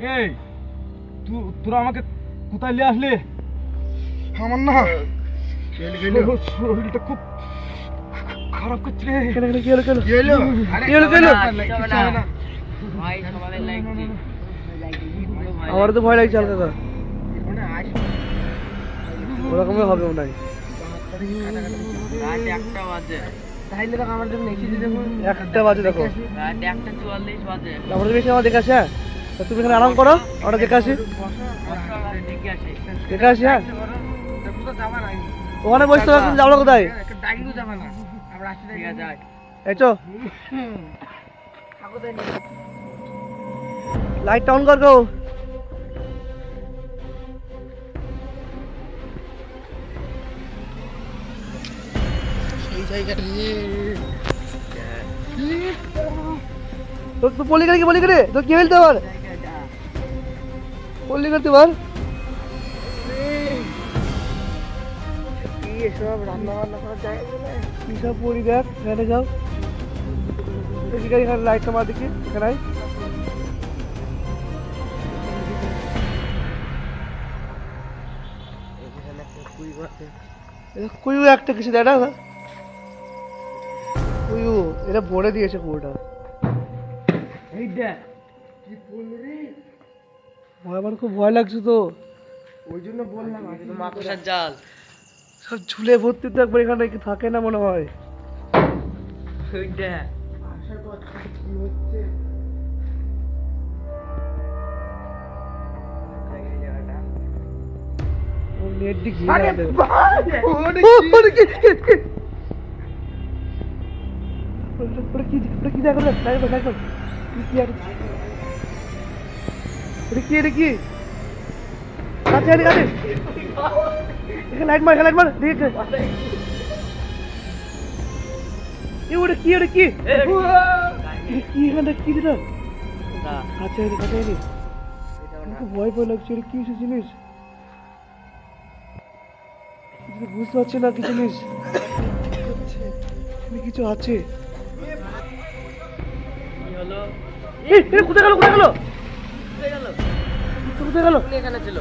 এই তোরা আমাকে কোথায় নিয়ে আসলি? আমার না শরীরটা খুব খারাপ করছে রে। আমার তো ভয় লাগছে হালকা। ওরকমই হবে মনে হয়। একটা বাজে দেখো, আমাদের বেশি আমার দেখে আসে। তুমি এখানে আরাম করো, আমরা দেখে আসি। দেখে আসি। হ্যাঁ ওখানে বসতে পারছেন, যাবো কোথায়? এই তো লাইটটা অন কর গো। তো পলি করে তো কি ফেলতে পার, পলি করতে পার। এসব রান্না বান্না করার জায়গা কি সব পরি দেখ, এখানে যাও দেখি এখানে লাইটটা মার দেখি। এখানে কুইউ একটা কিছু দেয় না, কুইউ এটা ভরে দিয়েছে পুরোটা। আমার খুব ভয় লাগছে তো, ওই জন্য বললাম মাকড়সার জাল সব ঝুলে ভর্তি তো একবার এখানে থাকে না মনে হয়। লাইট মার লাইট মার দেখে ওটা কি, ওটা কি কি এখানটা কি দিল? আচ্ছা ভয় ভয় লাগছে, কি জিনিস বুঝতে পারছি না। কি জিনিস কিছু আছে? কোথায় গেল কোথায় গেল কোথায় গেল? এখানে ছিল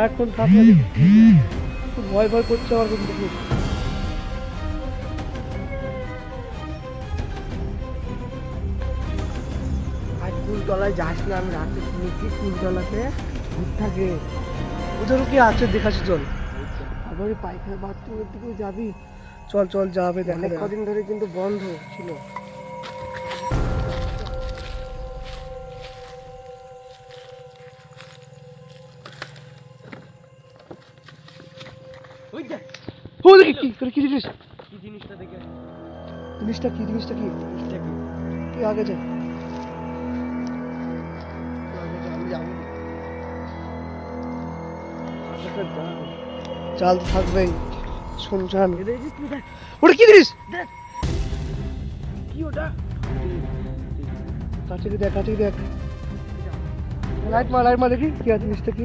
এখন ভয় ভয় করছে আমার কিন্তু। আজ কুলতলায় যাস না, আমি রাতে শুনেছি কুলতলাতে ভূত থাকে। ওদেরও কি আছে দেখাচ্ছি, চল। আবার পায়খানা বাথরুমের দিকেও যাবি? চল চল যাবে, অনেক কদিন ধরে কিন্তু বন্ধ ছিল। কি জিনিসটা দেখে জিনিসটা কি তুই আগে যা, চাল তো থাকবেই শুনছান। ওটা কি জিনিস? কি ওটা? কাছে দেখ লাইট মার দেখি কি আছে জিনিসটা। কি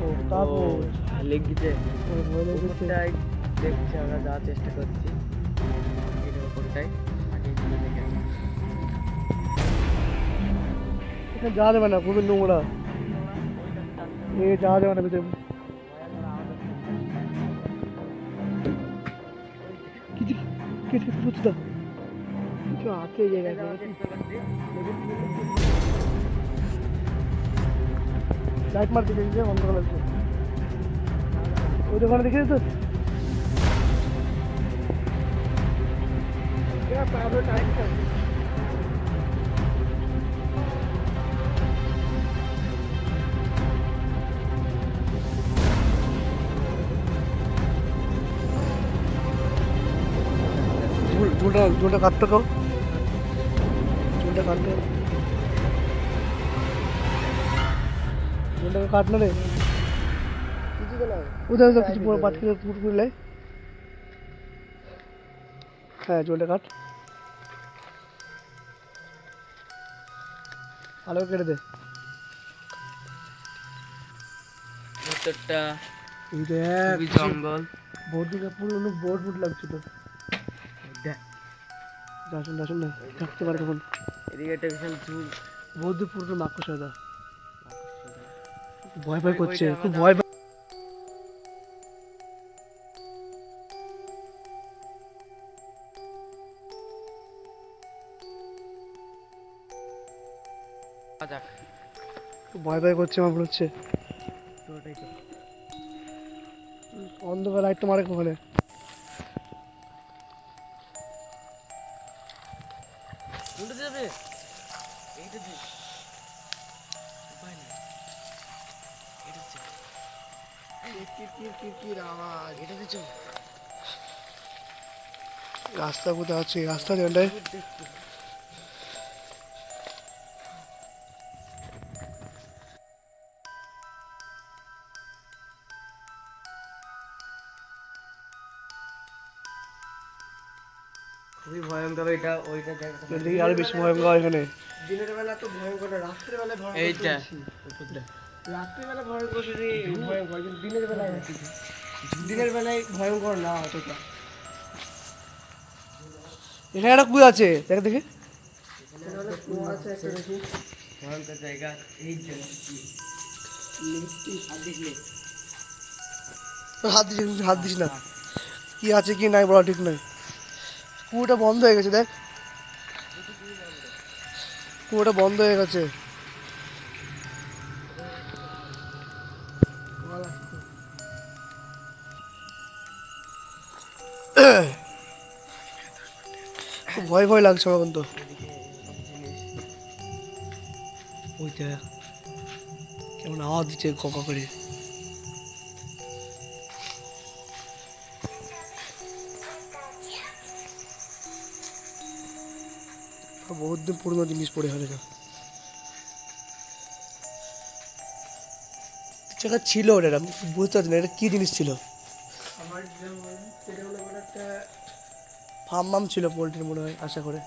ও কাপড় লেগেছে, দেখছি আমরা যাওয়ার চেষ্টা করছি। এখানে যাওয়া যাবে না, খুবই নোংরা, যাওয়া যাবে না ভিতরে। কিছু আছে জায়গায়, লাইট মার দিকে অন্ধকার লাগছে। ওই দোকানে দেখে তো ঝুলটা কাটতে কো, ঝুলটা কাটতে কাট না রে। উদয় কিছু পুরো পাট করে পুট করলে। হ্যাঁ ঝুলটা কাট, ভালো কেটে দে। ভিতরটা জঙ্গল, বোর্ড পুরো বোর্ড লাগছে তো। আসুন আসুন না, থাকতে পারে তখন। এদিকে একটা বিশাল ঝুল। বৌদ্ধ পুরো মাকড়সাদা ভয় ভয় করছে, খুব ভয় ভয়। যাক খুব ভয় ভয় করছে আমার মনে হচ্ছে। পুরোটাই তো অন্ধকার লাইট তো মারে ওখানে। কোনটা যাবে? এইটা দে। উপায় নেই। এটা দে। কির আওয়াজ। এটা দে চল। রাস্তা কোথায় আছে? রাস্তা দেনটাই খুবই ভয়ঙ্কর এটা, ওইটা দেখ। দেখি আরো বেশি ভয়ঙ্কর এখানে। দিনের বেলা তো ভয়ঙ্কর না, রাত্রেবেলা ভয়ঙ্কর। এইটা উপরটা রাত্রেবেলা ভয়ঙ্কর শুধু ভয়ঙ্কর, কিন্তু দিনের বেলায় না কিছু। দিনের বেলায় ভয়ঙ্কর না অতটা। এখানে একটা কুয়ো আছে, দেখ দেখি। এখানে অনেক কুয়া আছে একটা দেখি। ভয়ঙ্কর জায়গা। এই যে মিষ্টি আর দেখলে হাত দিস না, কি আছে কি নাই বলা ঠিক নয়। কুয়োটা বন্ধ হয়ে গেছে, দেখ কুয়োটা বন্ধ হয়ে গেছে। খুব ভয় ভয় লাগছে আমার কিন্তু। ওইটা কেমন আওয়াজ দিচ্ছে কক করে। বহুত দিন পুরনো জিনিস পড়ে হলে না জায়গা ছিল ওটা, আমি বুঝতে পারছি না এটা কি জিনিস ছিল। আমার যেমন সেটা হলো কোনো একটা ফার্ম মাম ছিল পোলট্রির মনে হয়, আশা করে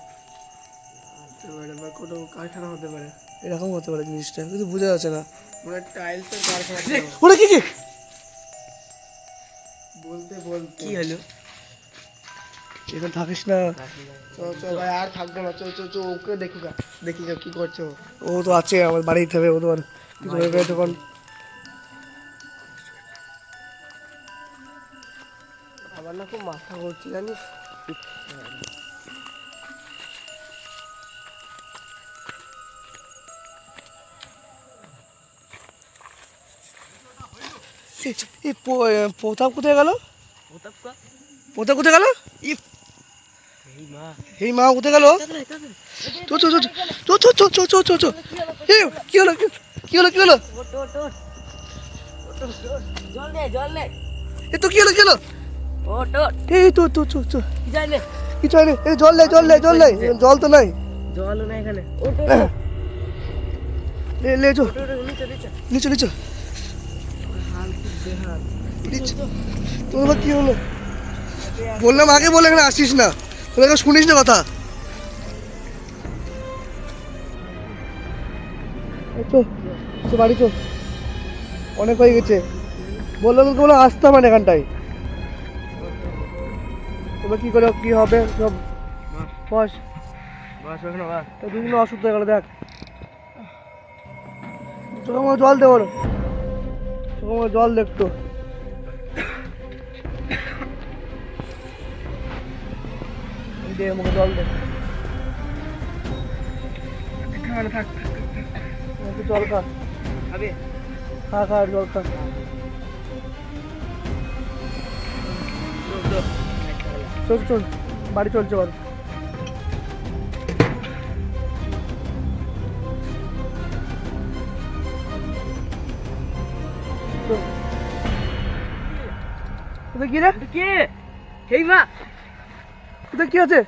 হতে পারে বা কোনো কারখানা হতে পারে। এরকম হতে পারে জিনিসটা, কিন্তু বোঝা যাচ্ছে না। মানে টাইলসের কারখানা ছিল। ওটা কি কি বলতে বলতে কি হলো? এখানে থাকিস না। চল চল ভাই, আর থাকবো না, চল চল চল, ওকে দেখি গা কি করছে ও। ও তো আছে আমার বাড়িতে হবে, ও তো আর কিছু হয়ে গেছে তখন। আমার না খুব মাথা ঘুরছে জানিস। এই প্রতাপ কোথায় গেল? প্রতাপকা? প্রতাপ কোথায় গেল? এই মা। এই মা কোথায় গেল? চো চো চো চো চো চো চো চো চো চো। কি হলো কি হলো কি হলো? ওট ওট ওট। ওট ওট ওট। জল দে জল দে। এ তো কি হলো কি হলো? ওট ওট। এই তো তো চো চো কি যাইলে? কিছু হয়নি। এই জল লাই জল তো নাই। জলও নাই এখানে। ওট ওট। লে লে চো ওট ওট নিচে নিচে। নিচে নিচে হাল খুব বেহাল। নিচে। তোর আবার কি হলো? বললাম আগে বলে এখানে আসিস না, তোর এখানে শুনিস না কথা। চো চো বাড়ি চো, অনেক হয়ে গেছে। বললাম তোকে বলে আসতে হবে না এখানটায়। এবার কি করে কি হবে সব বস। বাস ওখানে বাস। দুদিন অসুস্থ হয়ে গেল দেখ। চোখে আমার জল দে, ওর চোখে আমার জল দে একটু। দে আমাকে জল দে। থাক একটু জল খা, আবে খা খা জল খা। চল চল বাড়ি চলছে বল। কি রে? কে? এই মা। এটা কি আছে?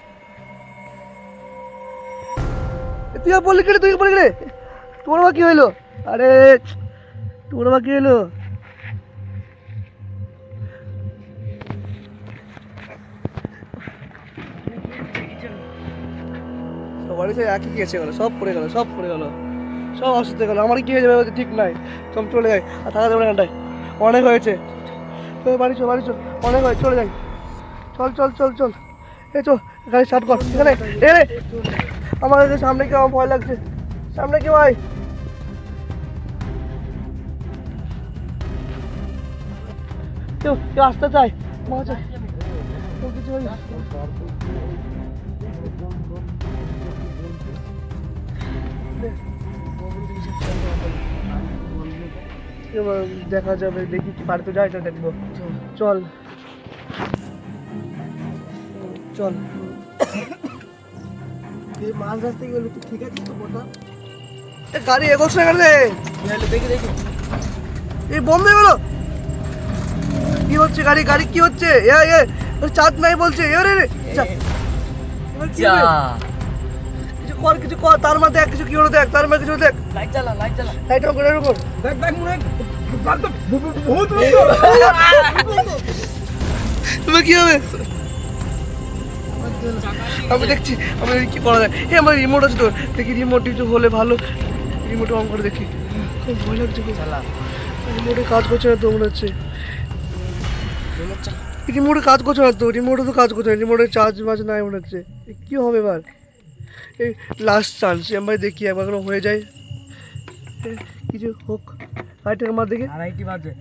তুই আর বললি কেটে, তুই বললি কেটে, তোর বা কি হইলো? আরে তোর বা কি হইলো? সবারই সে একই গেছে গেল, সব পড়ে গেল সব পড়ে গেল, সব অসুস্থ হয়ে গেল। আমার কি হয়ে যাবে ঠিক নাই। তুমি চলে যাই, আর থাকা যাবে না এখানটায়, অনেক হয়েছে। বাড়ি চল বাড়ি চল, অনেক হয়েছে, চলে যাই। চল চল চল চল, এ চল গাড়ি স্টার্ট কর এখানে এখানে আমার সামনে কেউ, আমার ভয় লাগছে, সামনে কেউ আয়। কেউ কেউ আসতে চায়, কেউ কিছু হয়নি। এবার দেখা যাবে, দেখি কি বাড়িতে যাই তো দেখবো। চল চল। এই মাছ রাস্তায় গেলে তুই ঠিক আছিস তো কথা? গাড়ি এগোচ্ছে না কেন রে? দেখি দেখি এই বন্ধ হয়ে গেল, কি হচ্ছে? গাড়ি গাড়ি কি হচ্ছে? চাঁদ নাই বলছে। এবার কিছু কর, কিছু কর, তার মধ্যে দেখ কিছু কি হলো, দেখ তার মধ্যে কিছু দেখ। লাইট চালা লাইট চালা। লাইট অন করে এরকম দেখ দেখ মনে হয় বহুত তুমি কি হবে? আমি দেখছি, আমি কি করা যায়। আমার রিমোট আছে তো, দেখি রিমোট কিছু হলে ভালো। রিমোট অন করে দেখি, খুব ভয় লাগছে। রিমোটে কাজ করছে না তো মনে হচ্ছে। রিমোটে কাজ করছে না তো, রিমোটে তো কাজ করছে না, রিমোটে চার্জ বাজ নাই মনে হচ্ছে। কি হবে এবার? এই লাস্ট চান্স, আমি দেখি একবার কোনো হয়ে যায়, কিছু হোক। লাইটটা আমার দেখি, 2:30 বাজে।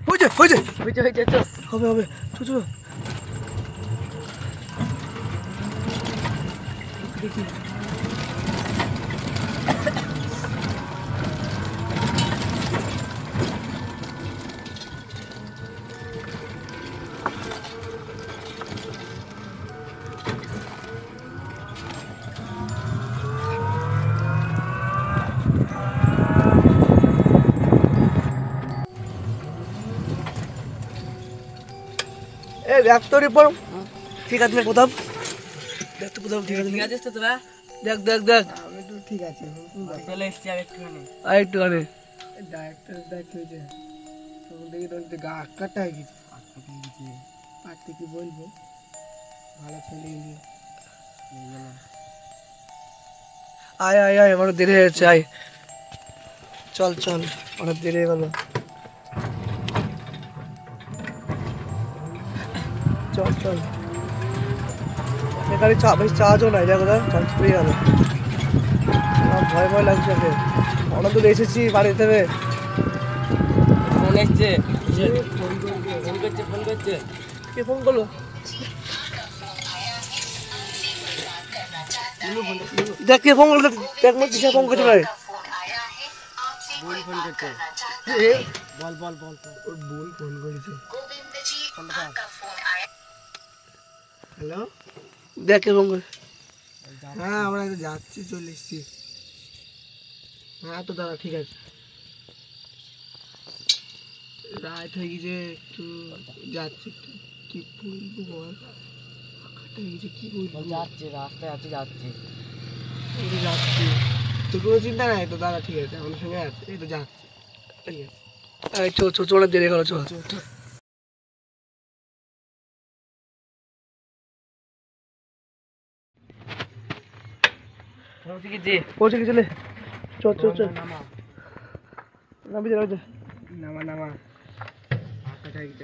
হয়েছে হয়েছে হইছে হইছে চল। হবে হবে, চলো দেখি। এ দেখ তো রিপোর্ট ঠিক আছে কোথাও, দেখ তো কোথাও ঠিক আছে। ঠিক আছিস তো তোরা? দেখ দেখ দেখ, আমি তো ঠিক আছি, চলে এসছি আর একটুখানি। আর একটুখানি ডাইরেক্টর দেখ হয়েছে, তখন দেখি তোর গা আটকাটা হয়ে গেছে। পারতে কি বলবো, ভালো ছেলে নিয়ে আয় আয় আয়, আমার দেরি হয়ে যাচ্ছে, আয় চল চল, অনেক দেরি হয়ে গেল। চল চল, এখানে বেশি চার্জও নাই, দেখো দেখ চার্জ পেয়ে গেল। আমার ভয় ভয় লাগছে, ওকে অনেক দূর এসেছি বাড়িতে থেকে। ফোন এসছে, ফোন করছে ফোন করছে। কে ফোন করলো? দেখ কে ফোন করলো, দেখ মনে কিসে ফোন করছে ভাই। বোন ফোন করছে। বল বল বল, ওর বোন ফোন করেছে। হ্যালো, দেখ কে ফোন করছে। হ্যাঁ আমরা তো যাচ্ছি, চলে এসছি। হ্যাঁ তো দাদা ঠিক আছে, রাত হয়ে গেছে, একটু যাচ্ছি, একটু কি বলবো বল, ফাঁকাটা হয়ে গেছে, কি বলবো। যাচ্ছি রাস্তায় আছি, যাচ্ছি এই তো যাচ্ছি, তোর কোনো চিন্তা নাই তো দাদা, ঠিক আছে আমার সঙ্গে আছে, এই তো যাচ্ছি, ঠিক আছে। এই চো চো চো, অনেক দেরি গেল, চল। পৌঁছে গেছিলে, চল চল চল, নামি যা, নামা নামা, ফাঁকাটা হয়ে গেছে।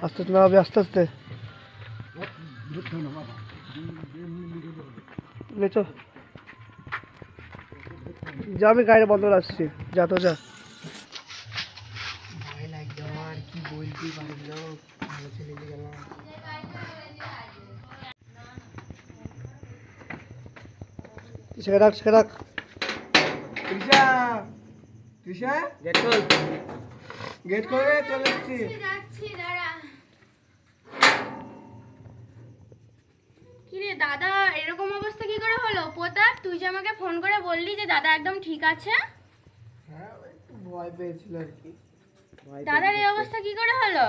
আস্তে আস্তে নামাবি, আস্তে আস্তে লেচো যা, আমি গাড়ি বন্ধ করে আসছি, যা তো যা। ভয় লাগছে আমার, কি বলছি বাড়ির লোক, ভালো ছেলে নিয়ে গেলাম। সেটা রাখ, সেটা রাখ। তৃষা, তৃষা গেট খোল, গেট খোলে, চলে এসছি। কিরে দাদা, এরকম অবস্থা কি করে হলো? প্রতাপ, তুই যে আমাকে ফোন করে বললি যে দাদা একদম ঠিক আছে। হ্যাঁ একটু ভয় পেয়েছিল আর কি। দাদার এই অবস্থা কি করে হলো?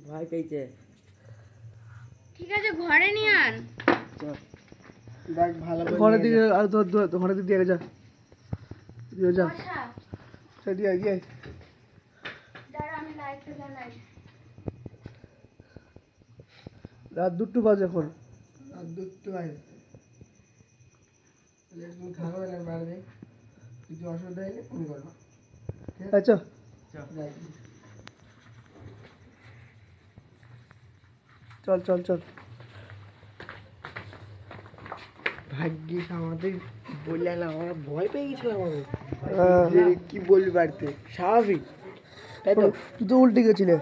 ভয় পেয়েছে। ঠিক আছে, ঘরে নিয়ে আন। দেখ ভালো করে ঘরের নিয়ে দিকে, যা। আর তোর ঘরের দিকে দিয়ে যা, যা বসা। সেটি গিয়ে। দাঁড়া, আমি লাইটটা জ্বালাই। রাত 2টো বাজে এখন। আর দুটো ভাই তুমি থাকো না বাড়ি, কিছু অসুবিধা হলে ফোন করবো। আচ্ছা চল চল চল। ভাগ্যিস আমাদের বললে না, আমরা ভয় পেয়ে গেছিলাম আমি যে কি বলবি বাড়িতে, স্বাভাবিক তাই তো? তুই তো উল্টে গেছিলে।